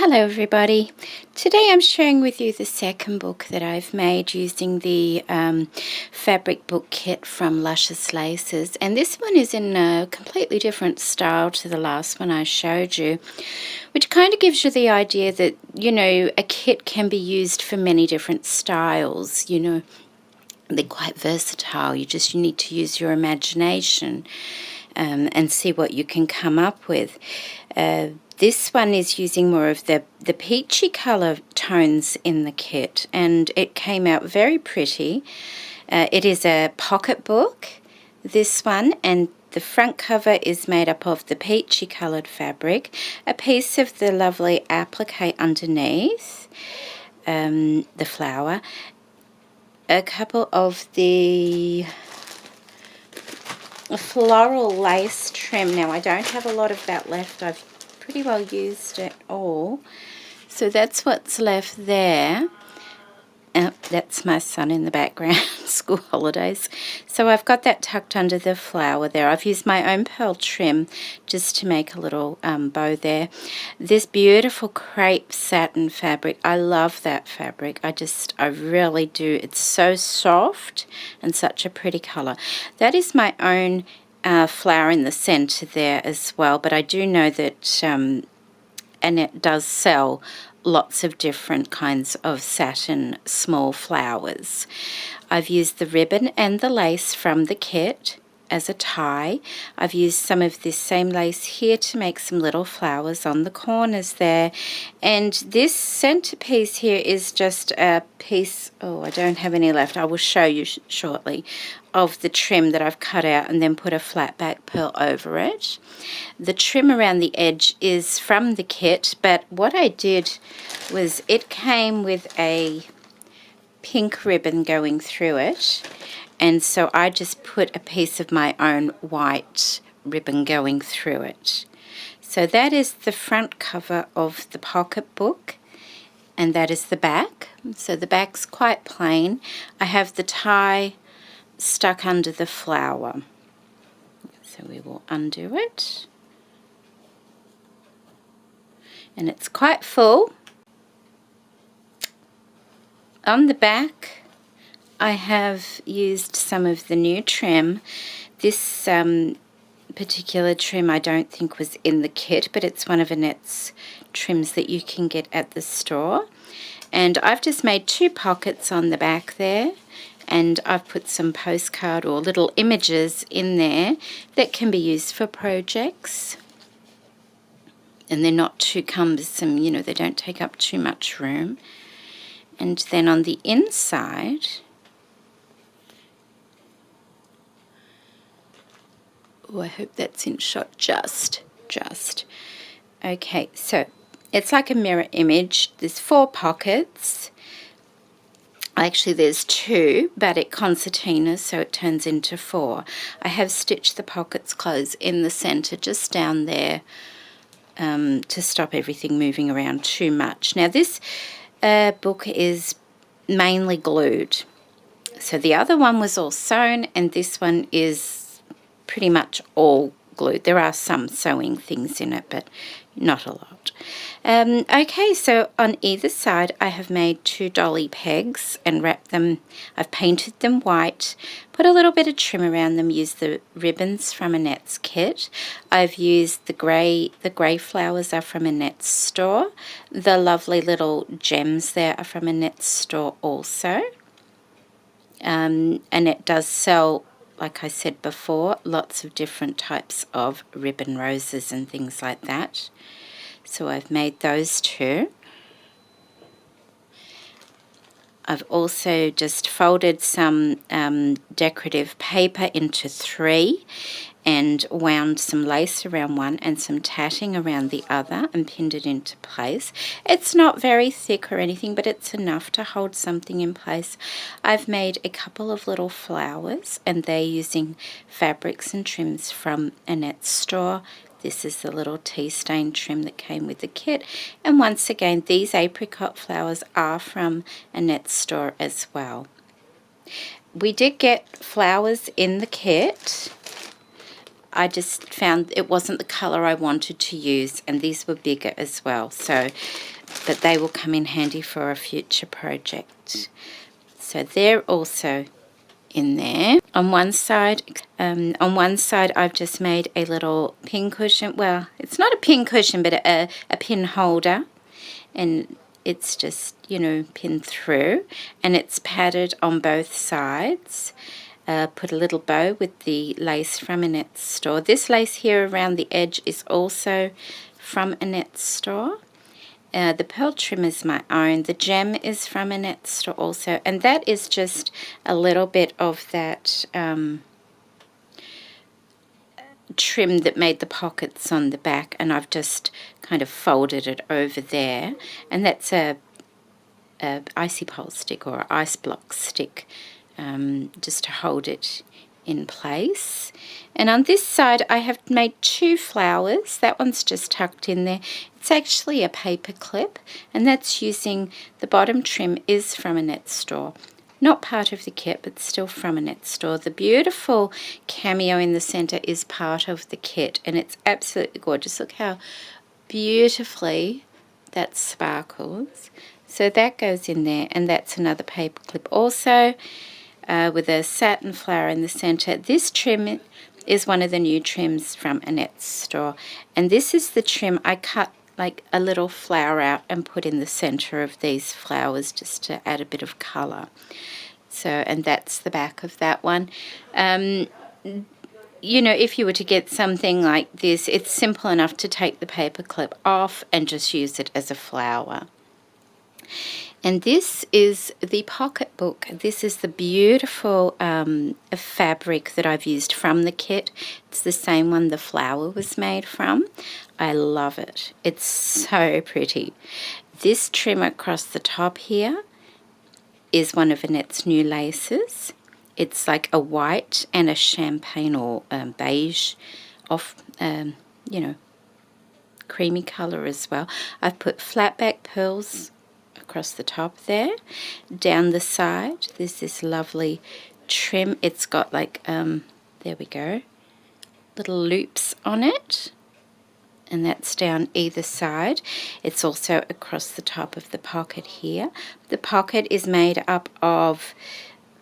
Hello everybody. Today I'm sharing with you the second book that I've made using the fabric book kit from Luscious Laces, and this one is in a completely different style to the last one I showed you, which kind of gives you the idea that, you know, a kit can be used for many different styles. You know, they're quite versatile. You need to use your imagination and see what you can come up with. This one is using more of the peachy colour tones in the kit, and it came out very pretty. It is a pocket book, this one, and the front cover is made up of the peachy coloured fabric, a piece of the lovely applique underneath, the flower, a couple of the floral lace trim. Now I don't have a lot of that left. I've pretty well used it all, so that's what's left there. That's my son in the background, school holidays. So I've got that tucked under the flower there. I've used my own pearl trim just to make a little bow there. This beautiful crepe satin fabric, I love that fabric. I really do. It's so soft and such a pretty color. That is my own flower in the center there as well, but I do know that Annette does sell lots of different kinds of satin small flowers. I've used the ribbon and the lace from the kit as a tie. I've used some of this same lace here to make some little flowers on the corners there, and this centerpiece here is just a piece, I don't have any left, I will show you shortly, of the trim that I've cut out and then put a flat back pearl over it. The trim around the edge is from the kit, but what I did was it came with a pink ribbon going through it, and so I just put a piece of my own white ribbon going through it. So that is the front cover of the pocket book, and that is the back. So the back's quite plain. I have the tie stuck under the flower, so we will undo it, and it's quite full. On the back I have used some of the new trim. This particular trim I don't think was in the kit, but it's one of Annette's trims that you can get at the store, and I've just made 2 pockets on the back there, and I've put some postcard or little images in there that can be used for projects, and they're not too cumbersome, you know, they don't take up too much room. And then on the inside, I hope that's in shot just. Okay, so it's like a mirror image. There's 4 pockets. Actually, there's 2, but it concertina, so it turns into 4. I have stitched the pockets closed in the center, just down there, to stop everything moving around too much. Now, this book is mainly glued. So the other one was all sewn, and this one is pretty much all glued. There are some sewing things in it, but not a lot. Okay, so on either side I have made 2 dolly pegs and wrapped them. I've painted them white, put a little bit of trim around them, used the ribbons from Annette's kit. I've used the grey flowers are from Annette's store. The lovely little gems there are from Annette's store also. Annette does sell, like I said before, lots of different types of ribbon roses and things like that. So I've made those 2. I've also just folded some decorative paper into 3 and wound some lace around one and some tatting around the other and pinned it into place. It's not very thick or anything, but it's enough to hold something in place. I've made a couple of little flowers, and they're using fabrics and trims from Annette's store. This is the little tea stain trim that came with the kit, and once again these apricot flowers are from Annette's store as well. We did get flowers in the kit. I just found it wasn't the colour I wanted to use, and these were bigger as well. So, but they will come in handy for a future project. So they're also in there. On one side I've just made a little pin cushion. Well, it's not a pin cushion, but a pin holder, and it's just, you know, pinned through, and it's padded on both sides. Put a little bow with the lace from Annette's store. This lace here around the edge is also from Annette's store. The pearl trim is my own. The gem is from Annette's store also. And that is just a little bit of that trim that made the pockets on the back. And I've just kind of folded it over there. And that's a icy pole stick or ice block stick, just to hold it in place. And on this side I have made 2 flowers. That one's just tucked in there. It's actually a paper clip, and that's using the bottom trim is from Annette's store. Not part of the kit, but still from Annette's store. The beautiful cameo in the center is part of the kit, and it's absolutely gorgeous. Look how beautifully that sparkles. So that goes in there, and that's another paper clip also, with a satin flower in the center. This trim is one of the new trims from Annette's store, and this is the trim I cut like a little flower out and put in the center of these flowers just to add a bit of color. So, and that's the back of that one. You know, if you were to get something like this, it's simple enough to take the paper clip off and just use it as a flower. And this is the pocketbook. This is the beautiful fabric that I've used from the kit. It's the same one the flower was made from. I love it. It's so pretty. This trim across the top here is one of Annette's new laces. It's like a white and a champagne or beige off, you know, creamy color as well. I've put flat back pearls across the top there. Down the side, there's this lovely trim. It's got like, there we go, little loops on it. And that's down either side. It's also across the top of the pocket here. The pocket is made up of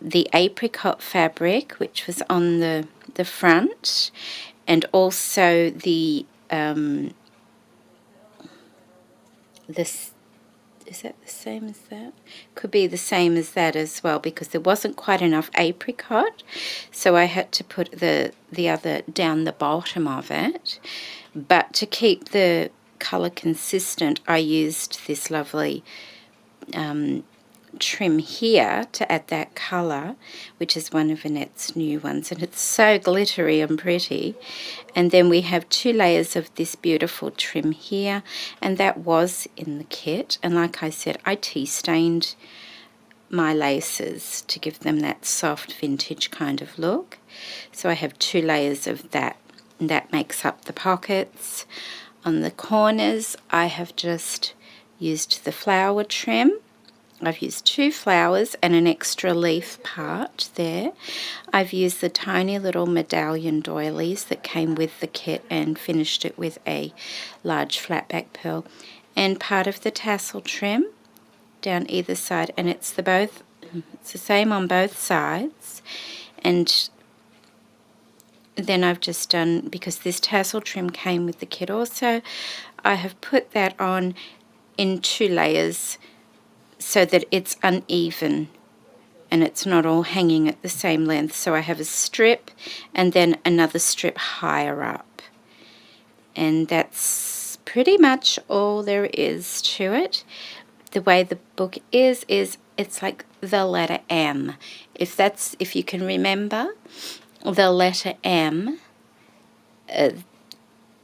the apricot fabric, which was on the front, and also the this, is that the same as that? Could be the same as that as well, because there wasn't quite enough apricot, so I had to put the other down the bottom of it. But to keep the colour consistent, I used this lovely trim here to add that colour, which is one of Annette's new ones, and it's so glittery and pretty. And then we have 2 layers of this beautiful trim here, and that was in the kit. And like I said, I tea stained my laces to give them that soft vintage kind of look. So I have 2 layers of that, and that makes up the pockets. On the corners I have just used the flower trim. I've used 2 flowers and an extra leaf part there. I've used the tiny little medallion doilies that came with the kit and finished it with a large flat back pearl and part of the tassel trim down either side, and it's the same on both sides. And then I've just done, because this tassel trim came with the kit also, I have put that on in 2 layers so that it's uneven and it's not all hanging at the same length. So I have a strip and then another strip higher up, and that's pretty much all there is to it. The way the book is it's like the letter M. If you can remember the letter M,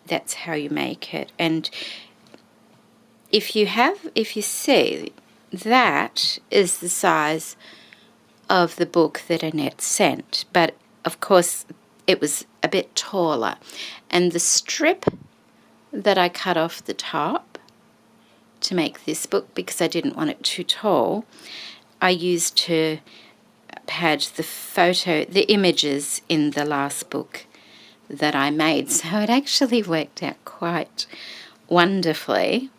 that's how you make it. And if you see, that is the size of the book that Annette sent, but of course it was a bit taller, and the strip that I cut off the top to make this book, because I didn't want it too tall, I used to pad the images in the last book that I made. So it actually worked out quite wonderfully.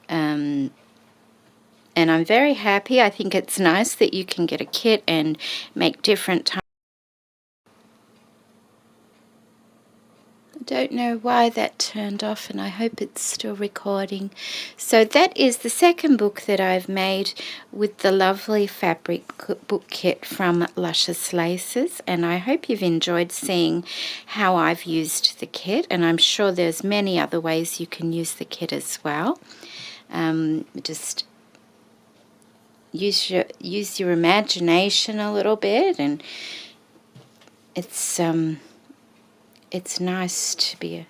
And I'm very happy. I think it's nice that you can get a kit and make different types. I don't know why that turned off, and I hope it's still recording. So that is the second book that I've made with the lovely fabric book kit from Luscious Laces, and I hope you've enjoyed seeing how I've used the kit, and I'm sure there's many other ways you can use the kit as well. Just use your imagination a little bit, and it's nice to be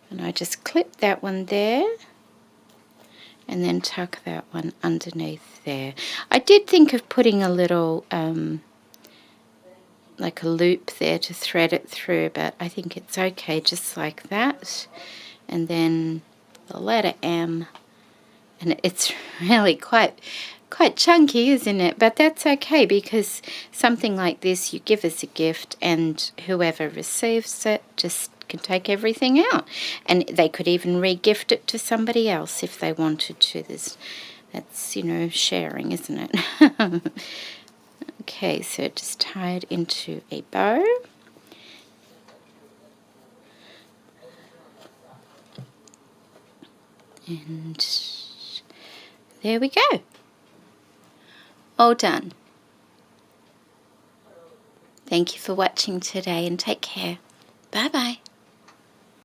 and I just clip that one there and then tuck that one underneath there. I did think of putting a little like a loop there to thread it through, but I think it's okay just like that. And then the letter M, and it's really quite chunky, isn't it? But that's okay, because something like this you give as a gift, and whoever receives it just can take everything out, and they could even re-gift it to somebody else if they wanted to. That's, you know, sharing, isn't it? Okay, so just tie it into a bow. And there we go. All done. Thank you for watching today, and take care. Bye-bye.